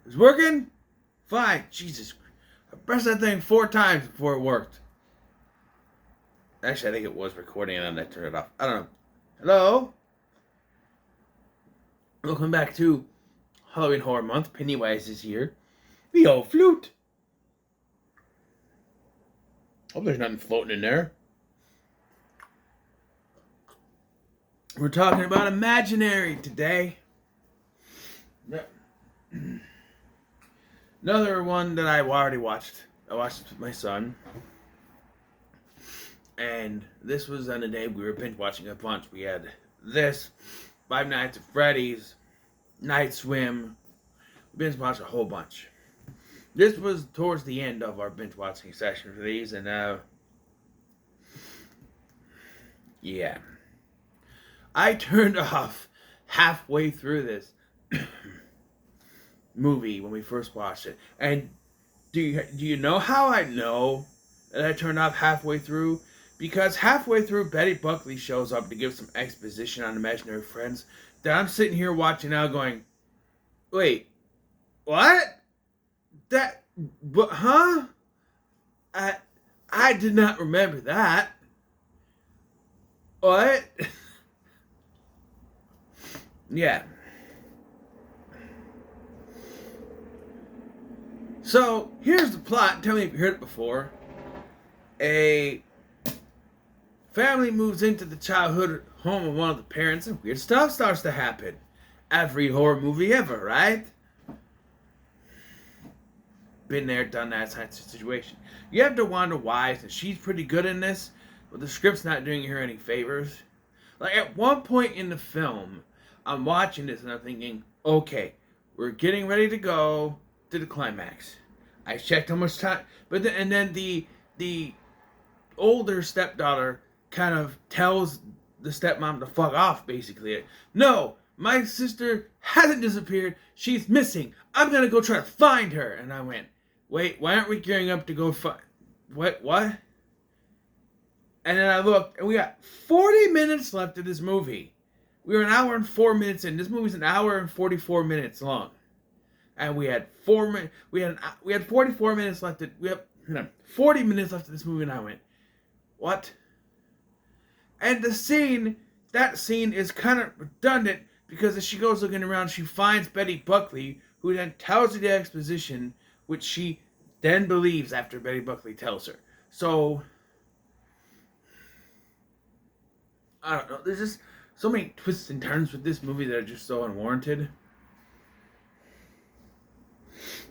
It's working? Fine. Jesus. I pressed that thing 4 times before it worked. Actually, I think it was recording and then I turned it off. I don't know. Hello? Welcome back to Halloween Horror Month. Pennywise is here. The old flute. Hope there's nothing floating in there. We're talking about Imaginary today. Another one that I already watched. I watched it with my son. And this was on a day we were binge watching a bunch. We had this, Five Nights at Freddy's, Night Swim. We binge watched a whole bunch. This was towards the end of our binge watching session for these, and yeah. I turned off halfway through this movie when we first watched it. And do you know how I know that I turned off halfway through? Because halfway through, Betty Buckley shows up to give some exposition on Imaginary Friends that I'm sitting here watching now going, wait, what? Huh? I did not remember that. What? Yeah. So, here's the plot. Tell me if you heard it before. A family moves into the childhood home of one of the parents and weird stuff starts to happen. Every horror movie ever, right? Been there, done that type of situation. You have DeWanda Wise, and she's pretty good in this, but the script's not doing her any favors. Like, at one point in the film, I'm watching this and I'm thinking, okay, we're getting ready to go to the climax. I checked how much time, and then the older stepdaughter kind of tells the stepmom to fuck off, basically. No, my sister hasn't disappeared. She's missing. I'm gonna go try to find her. And I went, wait, why aren't we gearing up to go find? What? And then I looked, and we got 40 minutes left of this movie. We were an hour and 4 minutes in. This movie's an hour and 44 minutes long, and we had 44 minutes left. We have 40 minutes left of this movie, and I went, what? And that scene is kind of redundant because as she goes looking around, she finds Betty Buckley, who then tells her the exposition, which she then believes after Betty Buckley tells her. So I don't know. There's just so many twists and turns with this movie that are just so unwarranted.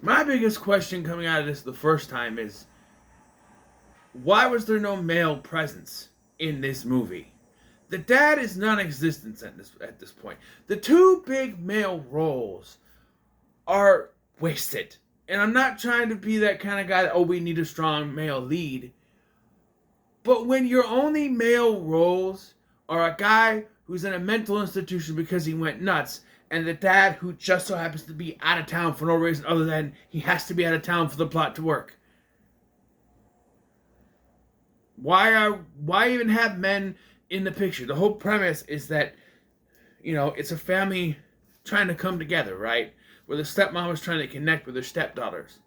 My biggest question coming out of this the first time is, why was there no male presence in this movie? The dad is non-existent at this point. The two big male roles are wasted. And I'm not trying to be that kind of guy that, oh, we need a strong male lead. But when your only male roles are a guy who's in a mental institution because he went nuts, and the dad who just so happens to be out of town for no reason other than he has to be out of town for the plot to work. Why even have men in the picture? The whole premise is that, it's a family trying to come together, right? Where the stepmom is trying to connect with her stepdaughters.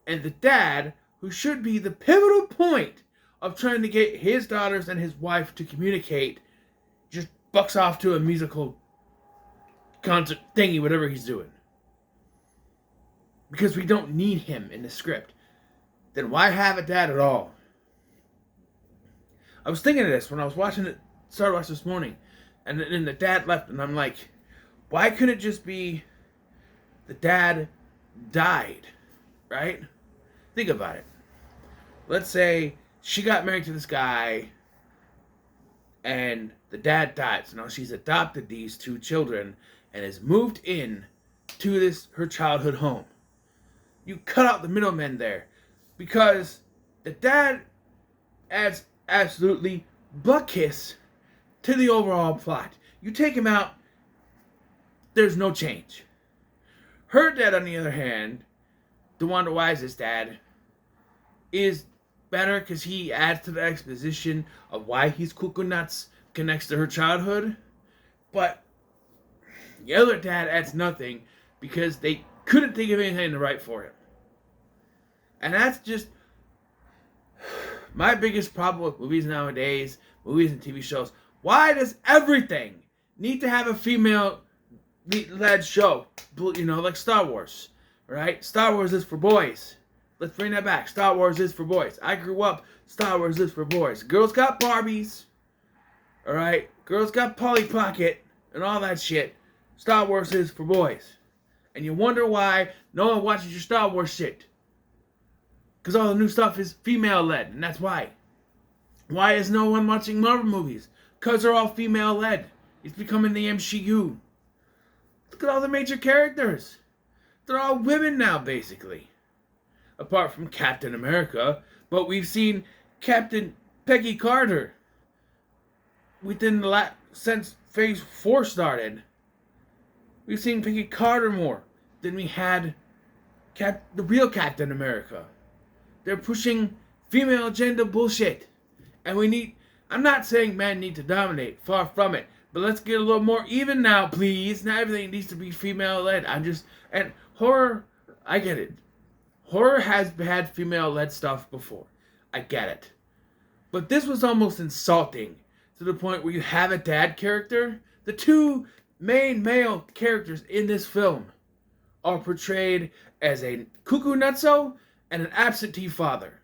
And the dad, who should be the pivotal point of trying to get his daughters and his wife to communicate, just bucks off to a musical concert thingy, whatever he's doing. Because we don't need him in the script. Then why have a dad at all? I was thinking of this when I was started watching this morning, and then the dad left, and I'm like, why couldn't it just be the dad died, right? Think about it. Let's say she got married to this guy, and the dad died. So now she's adopted these two children and has moved in to her childhood home. You cut out the middlemen there, because the dad adds absolutely butt kiss to the overall plot. You take him out, there's no change. Her dad, on the other hand, DeWanda Wise's dad, is better because he adds to the exposition of why he's cuckoo nuts, connects to her childhood. But the other dad adds nothing because they couldn't think of anything to write for him. And that's just my biggest problem with movies nowadays, movies and TV shows. Why does everything need to have a female-led show? You know, like Star Wars, right? Star Wars is for boys. Let's bring that back. Star Wars is for boys. I grew up, Star Wars is for boys. Girls got Barbies, alright? Girls got Polly Pocket and all that shit. Star Wars is for boys. And you wonder why no one watches your Star Wars shit. Because all the new stuff is female-led, and that's why. Why is no one watching Marvel movies? Because they're all female-led. It's becoming the MCU. Look at all the major characters. They're all women now, basically. Apart from Captain America. But we've seen Captain Peggy Carter within since Phase 4 started. We've seen Peggy Carter more than we had the real Captain America. They're pushing female agenda bullshit. And I'm not saying men need to dominate, far from it. But let's get a little more even now, please. Not everything needs to be female-led. And horror, I get it. Horror has had female-led stuff before. I get it. But this was almost insulting to the point where you have a dad character. The two main male characters in this film are portrayed as a cuckoo nutso and an absentee father.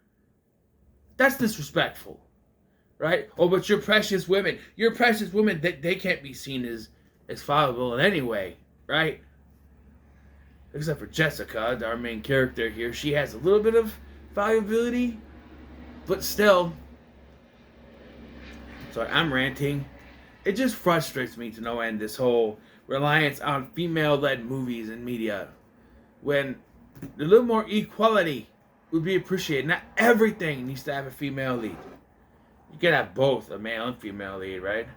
That's disrespectful, right? Oh, but you're precious women. You're precious women. They can't be seen as fallible in any way, right? Except for Jessica, our main character here. She has a little bit of fallibility, but still. Sorry, I'm ranting. It just frustrates me to no end, this whole reliance on female-led movies and media, when a little more equality would be appreciated. Not everything needs to have a female lead. You can have both a male and female lead, right?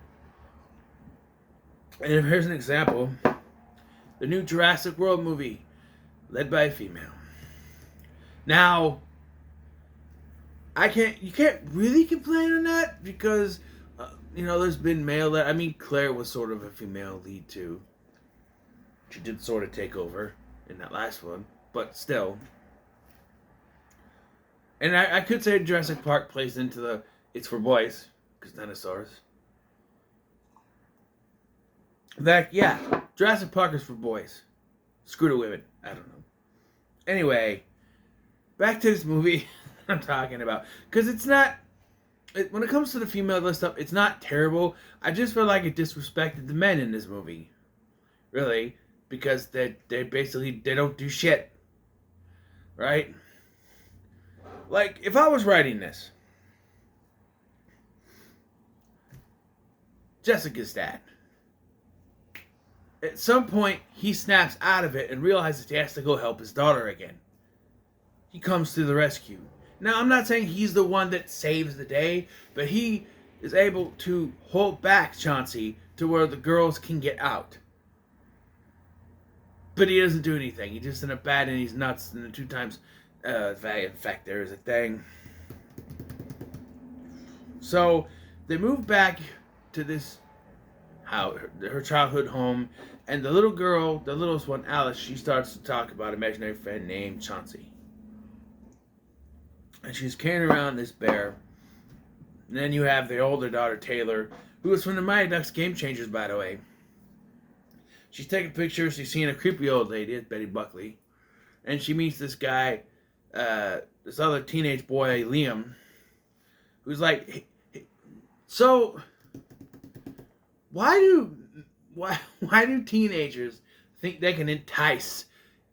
And here's an example. The new Jurassic World movie, led by a female. Now, you can't really complain on that, because there's been male led. I mean, Claire was sort of a female lead too. She did sort of take over in that last one, but still. And I could say Jurassic Park plays into it's for boys, because dinosaurs. Yeah, Jurassic Park is for boys. Screw the women. I don't know. Anyway, back to this movie I'm talking about. Because it's not, when it comes to the female stuff, it's not terrible. I just feel like it disrespected the men in this movie. Really. Because they don't do shit. Right? Like, if I was writing this, Jessica's dad, at some point, he snaps out of it and realizes he has to go help his daughter again. He comes to the rescue. Now, I'm not saying he's the one that saves the day, but he is able to hold back Chauncey to where the girls can get out. But he doesn't do anything. He's just in a bad and he's nuts. And the 2 times, in fact, there is a thing. So, they move back to this her childhood home, and the little girl, the littlest one, Alice, she starts to talk about an imaginary friend named Chauncey. And she's carrying around this bear. And then you have the older daughter, Taylor, who is from the Mighty Ducks Game Changers, by the way. She's taking pictures. She's seeing a creepy old lady, it's Betty Buckley. And she meets this guy, this other teenage boy, Liam, who's like, so why do teenagers think they can entice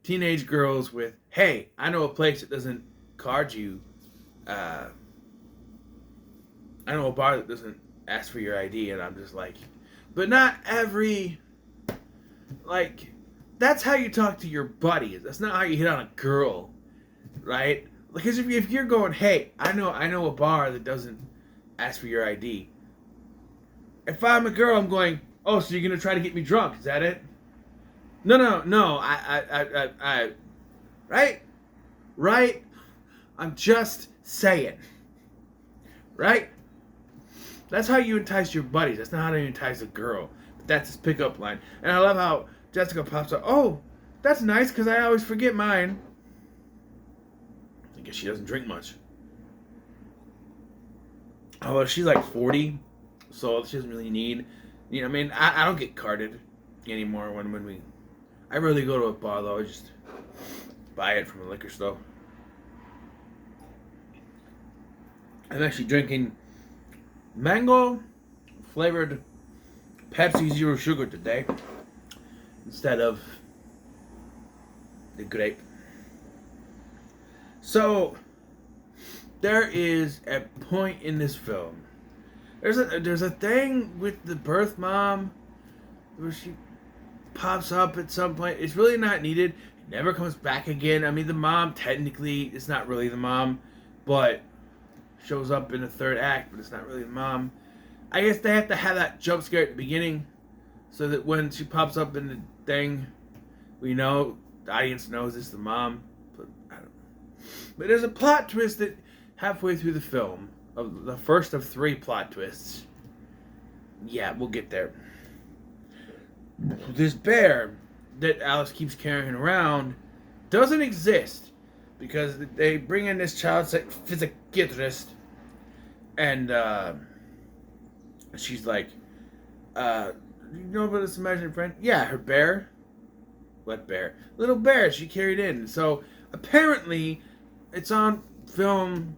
teenage girls with, hey, I know a place that doesn't card you, I know a bar that doesn't ask for your ID, and I'm just like, but not every, like, that's how you talk to your buddies. That's not how you hit on a girl, right? Because if you're going, hey, I know a bar that doesn't ask for your ID. If I'm a girl, I'm going, oh, so you're gonna try to get me drunk? Is that it? No. I right? I'm just saying, right? That's how you entice your buddies. That's not how you entice a girl. But that's his pickup line. And I love how Jessica pops up. Oh, That's nice because I always forget mine. I guess she doesn't drink much. Oh, well, she's like 40, so she doesn't really need. I mean, I don't get carded anymore when we. I rarely go to a bar though. I just buy it from a liquor store. I'm actually drinking mango flavored Pepsi Zero Sugar today instead of the grape. So there is a point in this film. There's a thing with the birth mom where she pops up at some point. It's really not needed. It never comes back again. I mean, the mom technically is not really the mom, but shows up in the third act, but it's not really the mom. I guess they have to have that jump scare at the beginning so that when she pops up in the thing, we know, the audience knows it's the mom. But I don't know. But there's a plot twist that halfway through the film, of the first of 3 plot twists. Yeah, we'll get there. This bear that Alice keeps carrying around doesn't exist because they bring in this child psychiatrist and she's like, you know about this imaginary friend? Yeah, her bear. What bear? Little bear she carried in. So apparently it's on film.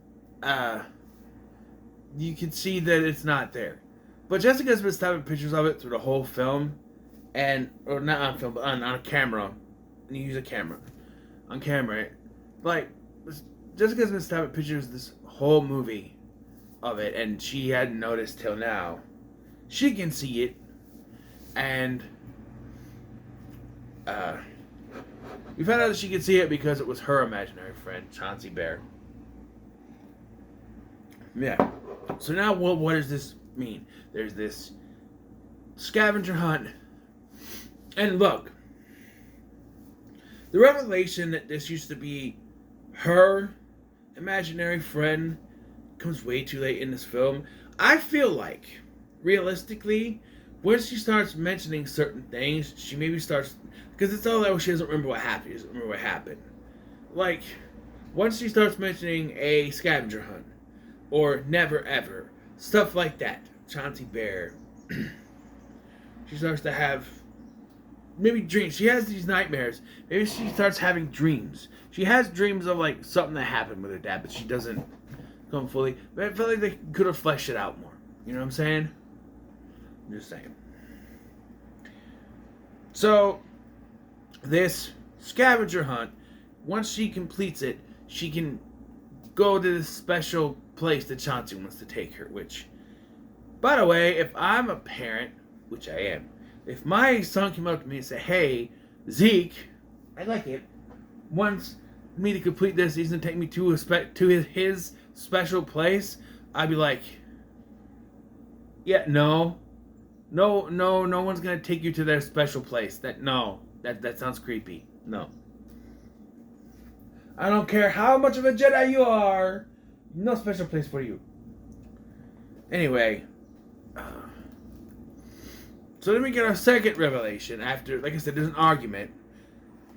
You can see that it's not there. But Jessica's been snapping pictures of it through the whole film. Or not on film, but on a camera. And you use a camera. On camera. Like, Jessica's been snapping pictures of this whole movie of it. And she hadn't noticed till now. She can see it. And we found out that she could see it because it was her imaginary friend, Chauncey Bear. Yeah. So now what does this mean? There's this scavenger hunt. And look, the revelation that this used to be her imaginary friend comes way too late in this film. I feel like, realistically, when she starts mentioning certain things, she maybe starts, because it's all that she doesn't remember what happened. She doesn't remember what happened. Like, once she starts mentioning a scavenger hunt, or never ever, stuff like that, Chauncey Bear, she starts to have maybe dreams. She has these nightmares. Maybe she starts having dreams. She has dreams of like something that happened with her dad, but she doesn't come fully. But I feel like they could have fleshed it out more. You know what I'm saying? I'm just saying. So, this scavenger hunt, once she completes it, she can go to this special place that Chauncey wants to take her, which, by the way, if I'm a parent, which I am, if my son came up to me and said, hey, Zeke, I like it, wants me to complete this, he's going to take me to his special place, I'd be like, yeah, no one's going to take you to their special place. That sounds creepy. No. I don't care how much of a Jedi you are, no special place for you. Anyway, so then we get our second revelation after, like I said, there's an argument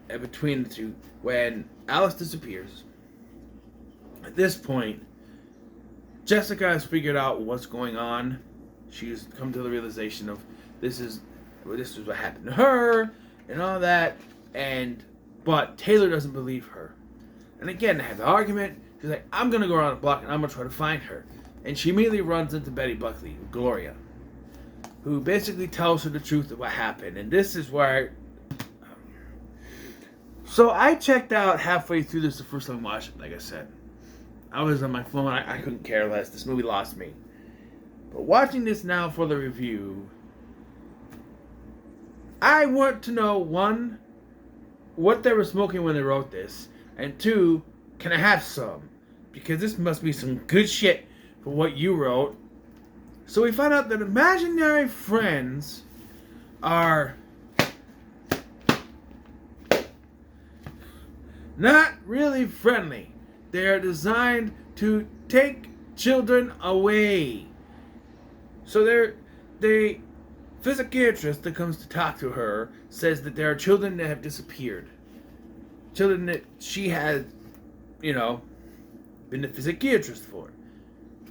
between the two when Alice disappears. At this point, Jessica has figured out what's going on. She's come to the realization of this is what happened to her and all that, but Taylor doesn't believe her. And again, they have the argument. She's like, I'm gonna go around the block and I'm gonna try to find her. And she immediately runs into Betty Buckley, Gloria, who basically tells her the truth of what happened. And this is where... So I checked out halfway through this the first time I watched it, like I said. I was on my phone. I couldn't care less. This movie lost me. But watching this now for the review, I want to know, 1, what they were smoking when they wrote this. And 2, can I have some? Because this must be some good shit for what you wrote. So we found out that imaginary friends are not really friendly. They are designed to take children away. So the psychiatrist that comes to talk to her says that there are children that have disappeared. children that she had, been a psychiatrist for.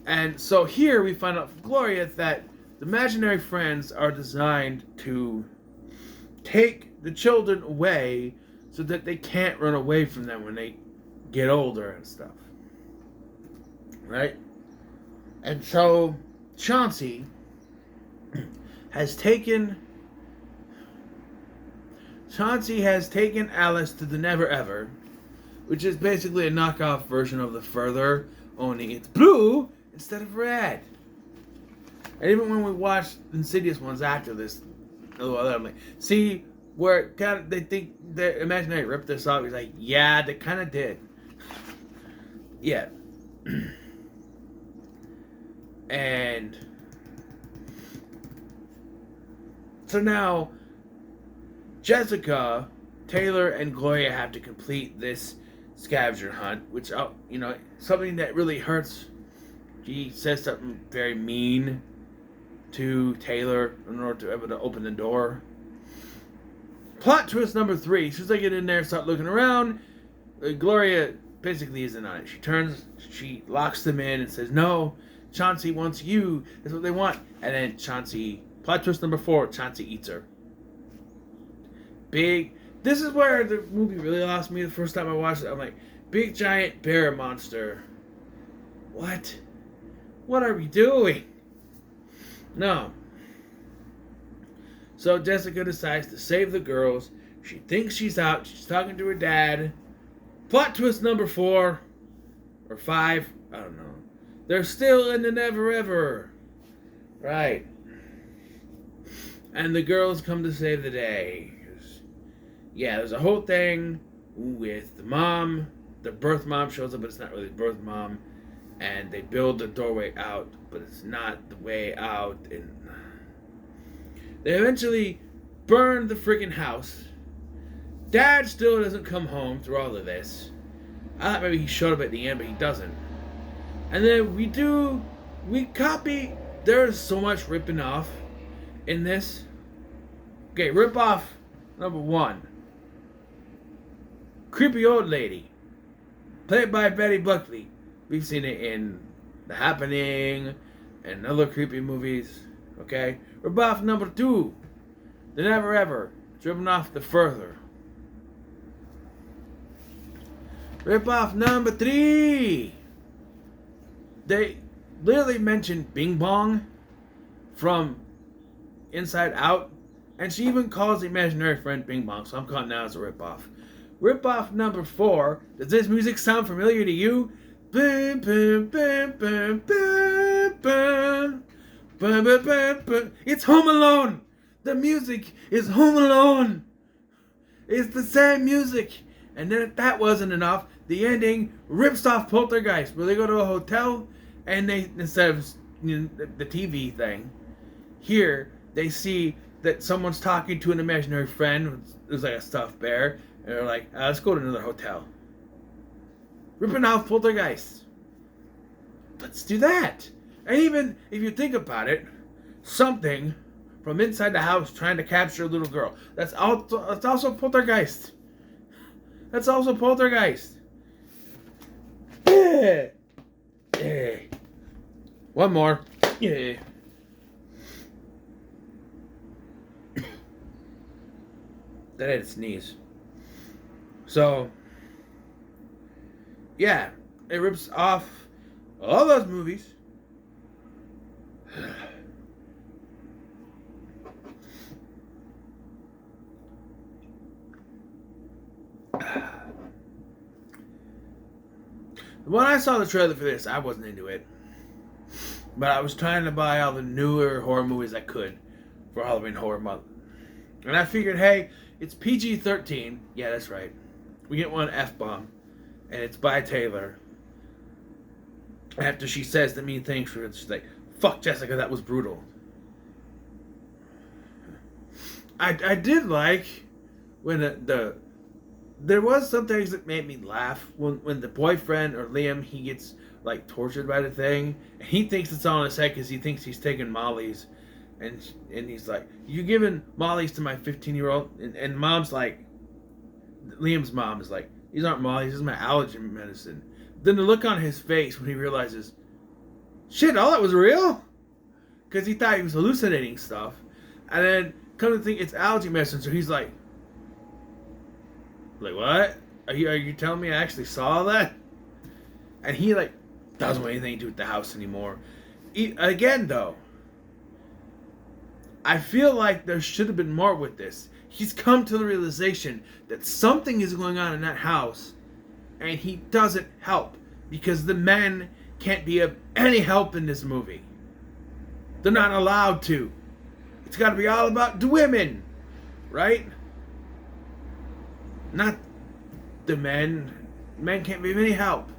And so here we find out from Gloria that the imaginary friends are designed to take the children away so that they can't run away from them when they get older and stuff. Right? And so Chauncey has taken Alice to the Never Ever, which is basically a knockoff version of the Further, only it's blue instead of red. And even when we watched Insidious ones after this, I'm like, see where kind of they think the imaginary ripped this off. He's like, yeah, they kind of did. Yeah. And so now Jessica, Taylor, and Gloria have to complete this scavenger hunt, which, something that really hurts. She says something very mean to Taylor in order to be able to open the door. Plot twist number 3. As soon as they get in there and start looking around, Gloria basically isn't on it. She locks them in and says, no, Chauncey wants you. That's what they want. And then plot twist number 4, Chauncey eats her. This is where the movie really lost me the first time I watched it. I'm like, big giant bear monster. What? What are we doing? No. So Jessica decides to save the girls. She thinks she's out. She's talking to her dad. Plot twist number 4 or 5. I don't know. They're still in the Never Ever. Right. And the girls come to save the day. Yeah, there's a whole thing with the mom. The birth mom shows up, but it's not really the birth mom. And they build the doorway out, but it's not the way out. And they eventually burn the freaking house. Dad still doesn't come home through all of this. I thought maybe he showed up at the end, but he doesn't. And then we copy. There's so much ripping off in this. Okay, rip off number 1. Creepy old lady, played by Betty Buckley. We've seen it in The Happening and other creepy movies. Okay, rip off number 2, The Never Ever, driven off the Further. Rip off number 3. They literally mentioned Bing Bong from Inside Out, and she even calls the imaginary friend Bing Bong, so I'm calling that as a rip off. Rip off number 4. Does this music sound familiar to you? Boom, boom, boom, boom, boom, boom. Boom, boom, boom, boom. It's Home Alone. The music is Home Alone. It's the same music. And then if that wasn't enough, the ending rips off Poltergeist, where they go to a hotel and they, instead of the TV thing, here they see that someone's talking to an imaginary friend who's like a stuffed bear, and they're like, let's go to another hotel. Ripping off Poltergeist. Let's do that. And even if you think about it, something from inside the house trying to capture a little girl. That's also Poltergeist. That's also Poltergeist. Yeah. Yeah. One more. Yeah. That had to sneeze. So, yeah, it rips off all those movies. When I saw the trailer for this, I wasn't into it. But I was trying to buy all the newer horror movies I could for Halloween Horror Month. And I figured, hey, it's PG-13. Yeah, that's right. We get one F-bomb. And it's by Taylor. After she says the mean things, she's like, fuck Jessica, that was brutal. I did like when there was some things that made me laugh when the boyfriend or Liam, he gets like tortured by the thing, and he thinks it's all in his head because he thinks he's taking Molly's, and he's like, you giving Molly's to my 15-year-old, and mom's like, Liam's mom is like, These aren't mollies. This is my allergy medicine. Then the look on his face when he realizes, shit, all that was real? Because he thought he was hallucinating stuff. And then come to think it's allergy medicine. So he's like, what? Are you telling me I actually saw that? And he like doesn't want anything to do with the house anymore. Again though, I feel like there should have been more with this. He's come to the realization that something is going on in that house, and he doesn't help because the men can't be of any help in this movie. They're not allowed to. It's got to be all about the women, right? Not the men. Men can't be of any help.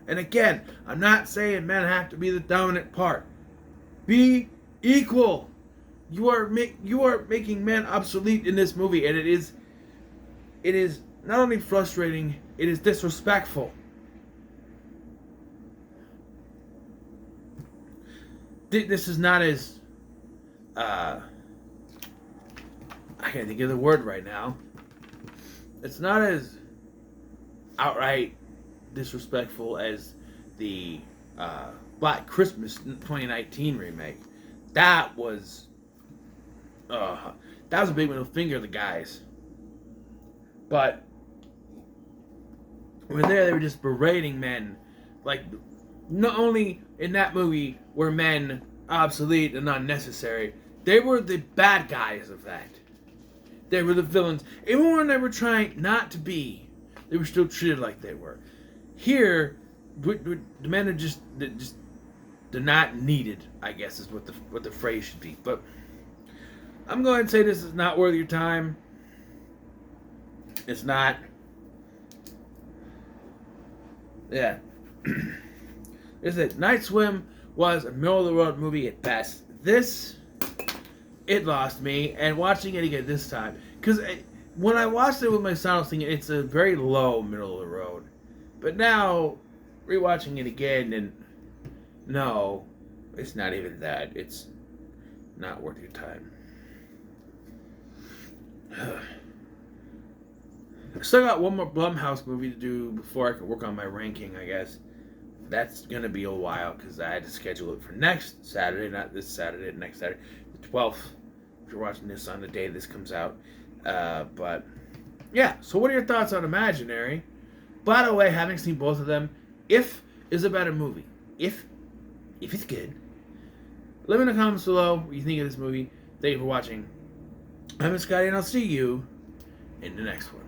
And again, I'm not saying men have to be the dominant part. Be equal. You are making men obsolete in this movie, and it is not only frustrating, it is disrespectful. This is not as I can't think of the word right now. It's not as outright disrespectful as the Black Christmas 2019 remake. That was a big middle finger to the guys. But over there, they were just berating men. Like, not only in that movie were men obsolete and unnecessary, they were the bad guys of that. They were the villains. Even when they were trying not to be, they were still treated like they were. Here, the men are just they're not needed, I guess is what the phrase should be. But I'm going to say this is not worth your time. It's not. Yeah. Is it Night Swim was a middle of the road movie at best. This, it lost me, and watching it again this time, because when I watched it with my son, I was thinking it's a very low middle of the road. But now, rewatching it again, and no, it's not even that. It's not worth your time. I still got one more Blumhouse movie to do before I can work on my ranking, I guess. That's going to be a while because I had to schedule it for next Saturday, not this Saturday, next Saturday, the 12th, if you're watching this on the day this comes out. But, yeah, so what are your thoughts on Imaginary? By the way, having seen both of them, If is a better movie. If it's good. Let me know in the comments below what you think of this movie. Thank you for watching. I'm Scotty, and I'll see you in the next one.